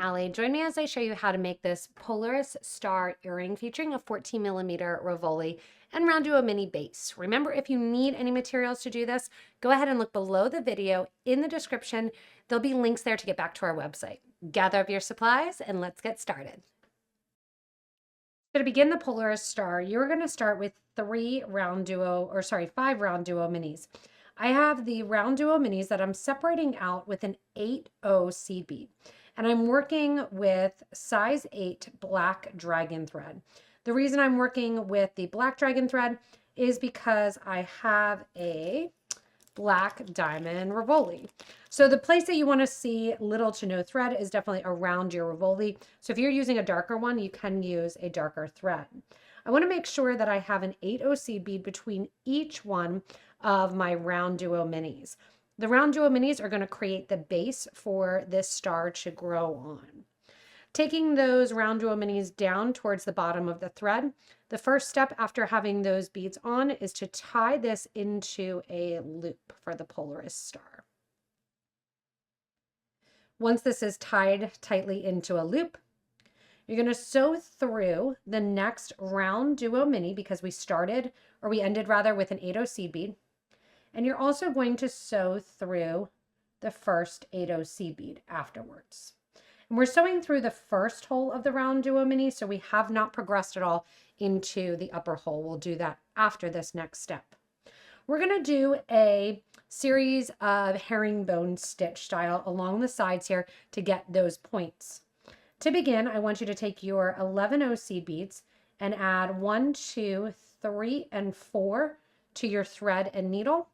Allie. Join me as I show you how to make this Polaris Star earring featuring a 14mm Rivoli and RounDuo Mini base. Remember, if you need any materials to do this, go ahead and look below the video in the description. There'll be links there to get back to our website. Gather up your supplies and let's get started. So to begin the Polaris Star, you're going to start with five RounDuo Minis. I have the RounDuo Minis that I'm separating out with an 8/0 seed bead. And I'm working with size 8 black dragon thread. The reason I'm working with the black dragon thread is because I have a black diamond Rivoli. So the place that you want to see little to no thread is definitely around your Rivoli. So if you're using a darker one, you can use a darker thread. I want to make sure that I have an 8/0 seed bead between each one of my RounDuo Minis. The RounDuo Minis are going to create the base for this star to grow on. Taking those RounDuo Minis down towards the bottom of the thread, the first step after having those beads on is to tie this into a loop for the Polaris Star. Once this is tied tightly into a loop, you're going to sew through the next RounDuo Mini because we ended with an 8/0 seed bead. And you're also going to sew through the first 8/0 seed bead afterwards. And we're sewing through the first hole of the RounDuo Mini, so we have not progressed at all into the upper hole. We'll do that after this next step. We're going to do a series of herringbone stitch style along the sides here to get those points. To begin, I want you to take your 11/0 seed beads and add 1, 2, 3, and 4 to your thread and needle,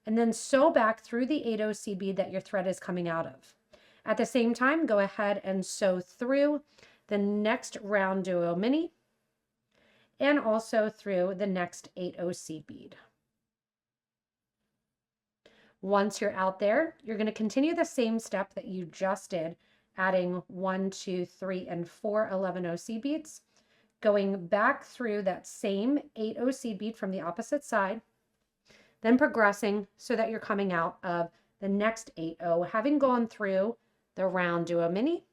and then sew back through the 8/0 seed bead that your thread is coming out of. At the same time, go ahead and sew through the next RounDuo Mini and also through the next 8/0 seed bead. Once you're out there, you're going to continue the same step that you just did, adding 1, 2, 3, and 4 11/0 seed beads, going back through that same 8/0 seed bead from the opposite side, then progressing so that you're coming out of the next 8/0, having gone through the RounDuo Mini,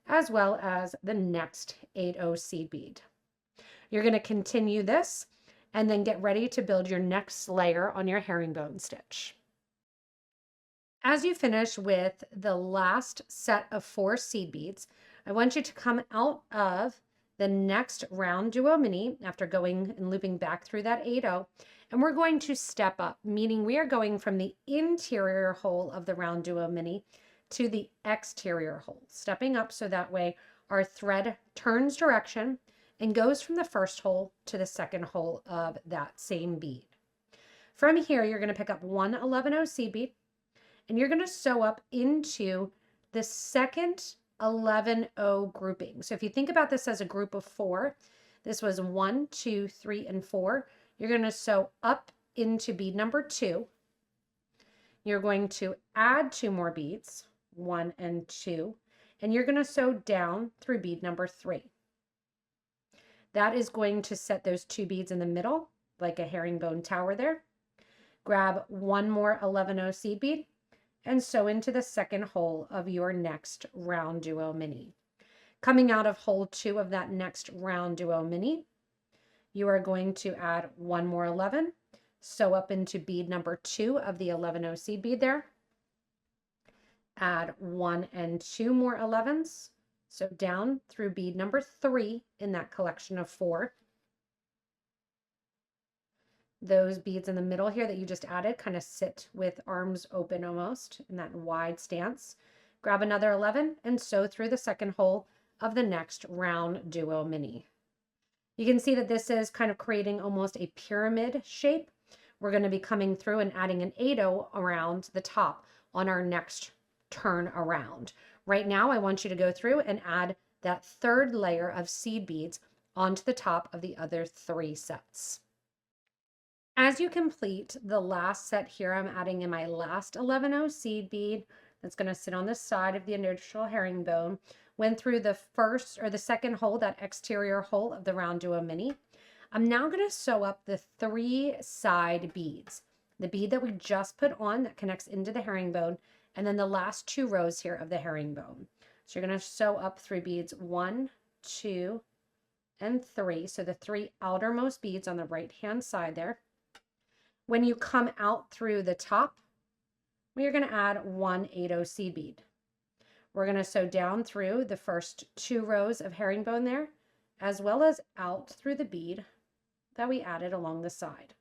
as well as the next 8/0 seed bead. You're going to continue this and then get ready to build your next layer on your herringbone stitch. As you finish with the last set of 4 seed beads, I want you to come out of the next RounDuo Mini after going and looping back through that 8/0, and we're going to step up, meaning we are going from the interior hole of the RounDuo Mini to the exterior hole, stepping up so that way our thread turns direction and goes from the first hole to the second hole of that same bead. From here, you're going to pick up one 11/0 seed bead, and you're going to sew up into the second 11/0 grouping. So if you think about this as a group of 4, this was 1, 2, 3, and 4. You're going to sew up into bead number 2. You're going to add 2 more beads, 1 and 2, and you're going to sew down through bead number 3. That is going to set those 2 beads in the middle, like a herringbone tower there. Grab 1 more 11/0 seed bead and sew into the second hole of your next RounDuo Mini. Coming out of hole 2 of that next RounDuo Mini, you are going to add 1 more 11, sew up into bead number 2 of the 11/0 seed bead there. Add 1 and 2 more 11s, so down through bead number 3 in that collection of 4. Those beads in the middle here that you just added kind of sit with arms open almost in that wide stance. Grab another 11 and sew through the second hole of the next RounDuo Mini. You can see that this is kind of creating almost a pyramid shape. We're going to be coming through and adding an 8/0 around the top on our next turn around. Right now, I want you to go through and add that third layer of seed beads onto the top of the other 3 sets. As you complete the last set here, I'm adding in my last 11/0 seed bead that's going to sit on the side of the initial herringbone. Went through the first or the second hole, that exterior hole of the RounDuo Mini. I'm now going to sew up the 3 side beads. The bead that we just put on that connects into the herringbone, and then the last 2 rows here of the herringbone. So you're going to sew up 3 beads, 1, 2, and 3. So the 3 outermost beads on the right hand side there. When you come out through the top, we're going to add 1 8/0 seed bead. We're going to sew down through the first 2 rows of herringbone there, as well as out through the bead that we added along the side.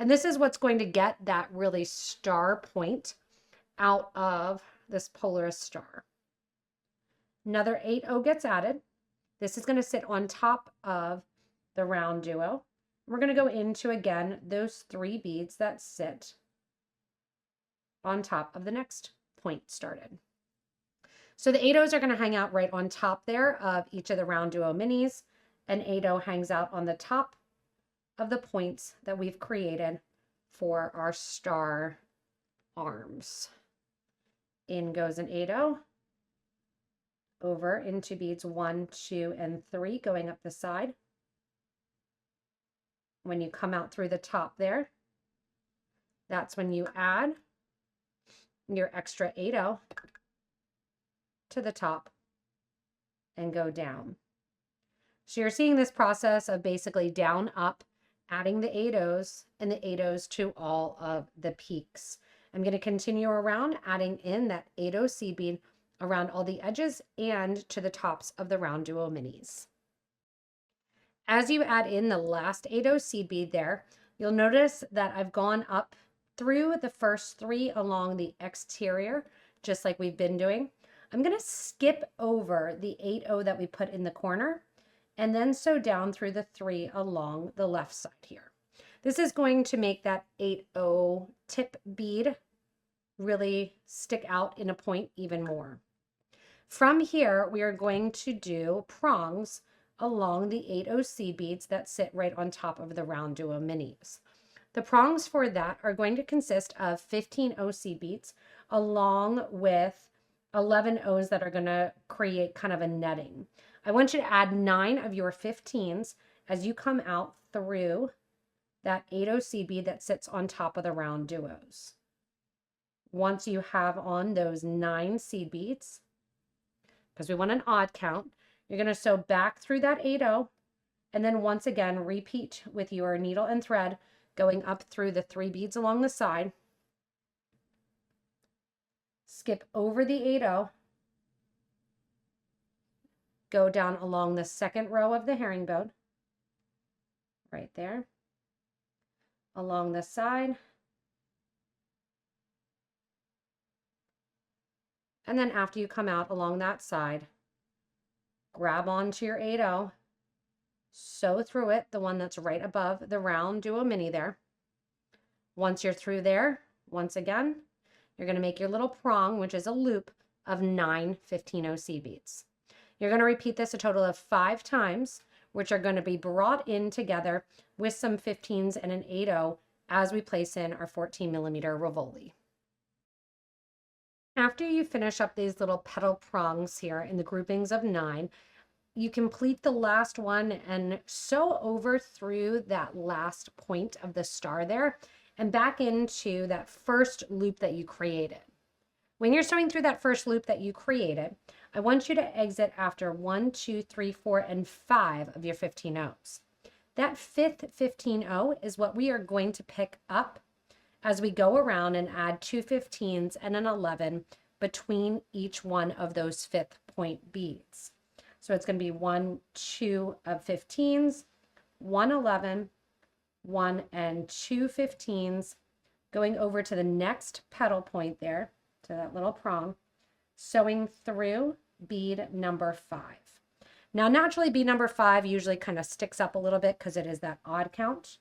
And this is what's going to get that really star point out of this Polaris star. Another 8/0 gets added. This is going to sit on top of the RounDuo. We're going to go into, again, those 3 beads that sit on top of the next point started. So the 8/0s are going to hang out right on top there of each of the RounDuo Minis. An 8/0 hangs out on the top of the points that we've created for our star arms. In goes an 8/0, over into beads 1, 2, and 3 going up the side. When you come out through the top there, that's when you add your extra 8/0 to the top and go down. So you're seeing this process of basically down, up, adding the 8/0s and the 8/0s to all of the peaks. I'm going to continue around adding in that 8/0 seed bead around all the edges and to the tops of the RounDuo Minis. As you add in the last 8/0 seed bead there, you'll notice that I've gone up through the first 3 along the exterior, just like we've been doing. I'm going to skip over the 8/0 that we put in the corner and then sew down through the 3 along the left side here. This is going to make that 8/0 tip bead really stick out in a point even more. From here, we are going to do prongs along the 8/0 seed beads that sit right on top of the RounDuo Minis. The prongs for that are going to consist of 15/0 seed beads along with 11/0s that are going to create kind of a netting. I want you to add 9 of your 15s as you come out through that 8/0 seed bead that sits on top of the RounDuos. Once you have on those 9 seed beads, because we want an odd count, you're going to sew back through that 8/0 and then once again repeat with your needle and thread going up through the 3 beads along the side. Skip over the 8/0, go down along the second row of the herringbone, right there, along the side, and then after you come out along that side, grab onto your 8/0, sew through it, the one that's right above the RounDuo Mini there. Once you're through there, once again, you're going to make your little prong, which is a loop of 9 15/0 seed beads. You're going to repeat this a total of 5 times, which are going to be brought in together with some 15s and an 8/0 as we place in our 14mm Rivoli. After you finish up these little petal prongs here in the groupings of 9, you complete the last one and sew over through that last point of the star there and back into that first loop that you created. When you're sewing through that first loop that you created, I want you to exit after 1, 2, 3, 4, and 5 of your 15/0s. That 5th 15/0 is what we are going to pick up as we go around and add 2 15s and an 11 between each one of those 5th point beads. So it's going to be 1, 2 of 15s, 1 11, 1 and 2 15s, going over to the next petal point there, to that little prong, sewing through bead number 5. Now, naturally, bead number 5 usually kind of sticks up a little bit because it is that odd count.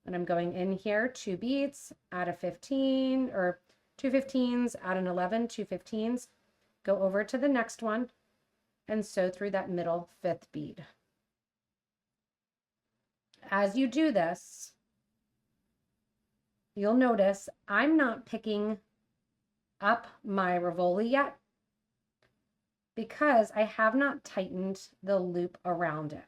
And I'm going in here, 2 beads, add a 15, or 2 15s, add an 11, 2 15s, go over to the next one, and sew through that middle 5th bead. As you do this, you'll notice I'm not picking up my Rivoli yet because I have not tightened the loop around it.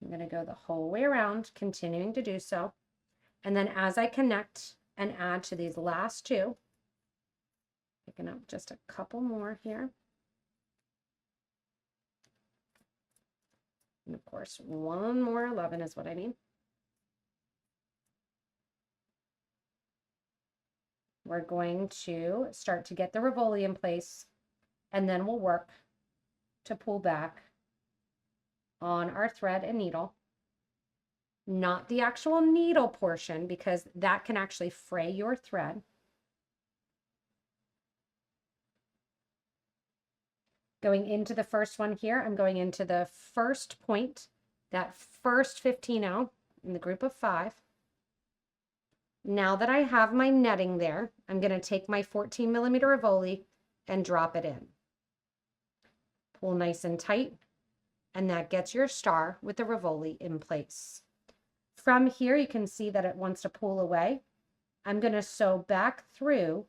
I'm going to go the whole way around, continuing to do so. And then as I connect and add to these last 2, picking up just a couple more here. And of course, one more 11 is what I need. We're going to start to get the Rivoli in place, and then we'll work to pull back on our thread and needle. Not the actual needle portion, because that can actually fray your thread. Going into the first one here, I'm going into the first point, that first 15-0 in the group of 5. Now that I have my netting there, I'm going to take my 14mm Rivoli and drop it in. Pull nice and tight, and that gets your star with the Rivoli in place. From here, you can see that it wants to pull away. I'm going to sew back through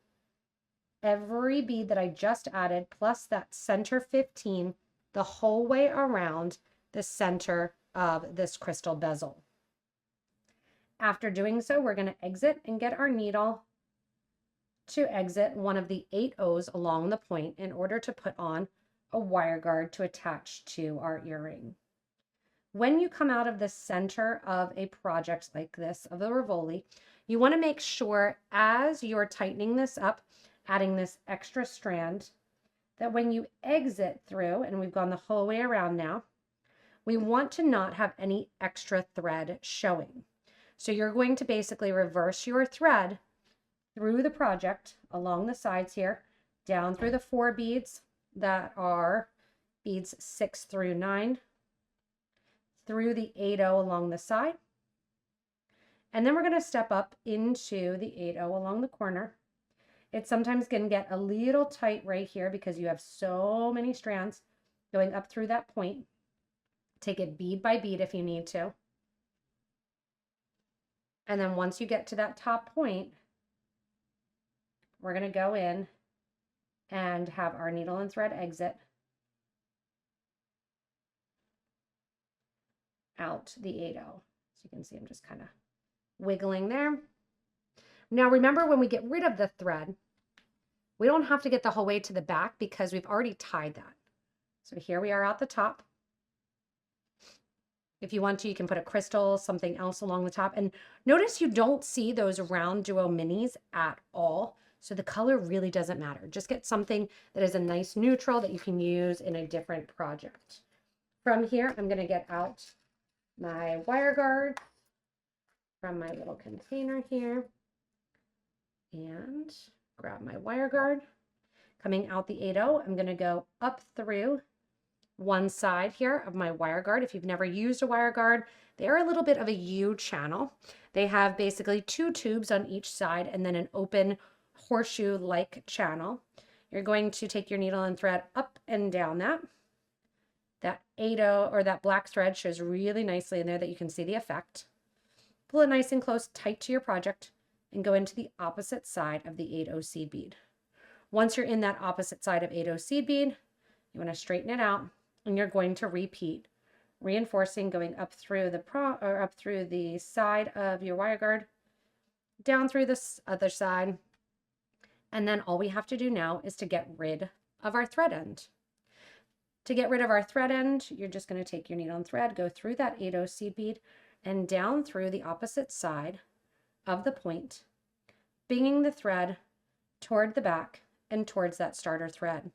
every bead that I just added, plus that center 15, the whole way around the center of this crystal bezel. After doing so, we're going to exit and get our needle to exit one of the 8 O's along the point in order to put on a wire guard to attach to our earring. When you come out of the center of a project like this, of the Rivoli, you want to make sure as you're tightening this up, adding this extra strand, that when you exit through, and we've gone the whole way around now, we want to not have any extra thread showing. So you're going to basically reverse your thread through the project along the sides here, down through the 4 beads that are beads 6 through 9, through the 8-0 along the side, and then we're going to step up into the 8-0 along the corner. It sometimes can get a little tight right here because you have so many strands going up through that point. Take it bead by bead if you need to. And then once you get to that top point, we're going to go in and have our needle and thread exit out the 8-0. So you can see I'm just kind of wiggling there. Now remember, when we get rid of the thread, we don't have to get the whole way to the back because we've already tied that. So here we are at the top. If you want to, you can put a crystal, something else along the top. And notice you don't see those RounDuo Minis at all. So the color really doesn't matter. Just get something that is a nice neutral that you can use in a different project. From here, I'm going to get out my wire guard from my little container here and grab my wire guard. Coming out the 8-0, I'm going to go up through one side here of my wire guard. If you've never used a wire guard, they are a little bit of a U channel. They have basically 2 tubes on each side and then an open horseshoe-like channel. You're going to take your needle and thread up and down that. That 8-0 or that black thread shows really nicely in there that you can see the effect. Pull it nice and close, tight to your project, and go into the opposite side of the 8-0 seed bead. Once you're in that opposite side of 8-0 seed bead, you want to straighten it out, and you're going to repeat, reinforcing, going up through the side of your wire guard, down through this other side, and then all we have to do now is to get rid of our thread end. To get rid of our thread end, you're just going to take your needle and thread, go through that 8-0 seed bead, and down through the opposite side of the point, bringing the thread toward the back and towards that starter thread.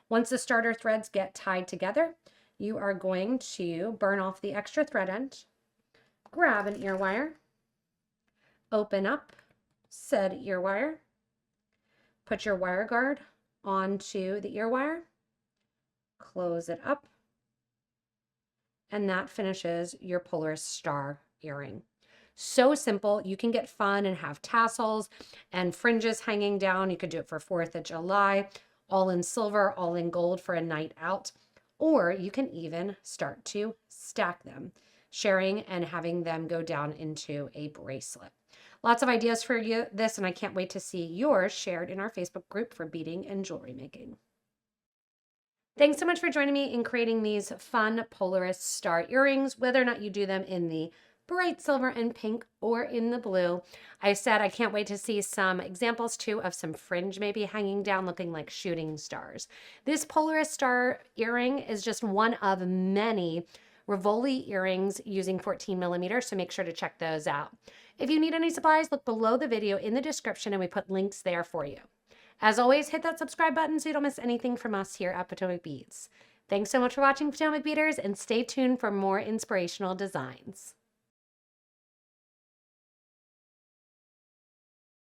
Once the starter threads get tied together, you are going to burn off the extra thread end, grab an ear wire, open up said ear wire, put your wire guard onto the ear wire, close it up, and that finishes your Polaris Star earring. So simple. You can get fun and have tassels and fringes hanging down. You could do it for 4th of July, all in silver, all in gold for a night out. Or you can even start to stack them, sharing and having them go down into a bracelet. Lots of ideas for this, and I can't wait to see yours shared in our Facebook group for beading and jewelry making. Thanks so much for joining me in creating these fun Polaris Star earrings. Whether or not you do them in the bright silver and pink, or in the blue. I said I can't wait to see some examples too of some fringe maybe hanging down looking like shooting stars. This Polaris Star earring is just one of many Rivoli earrings using 14 millimeters, so make sure to check those out. If you need any supplies, look below the video in the description and we put links there for you. As always, hit that subscribe button so you don't miss anything from us here at Potomac Beads. Thanks so much for watching, Potomac Beaders, and stay tuned for more inspirational designs.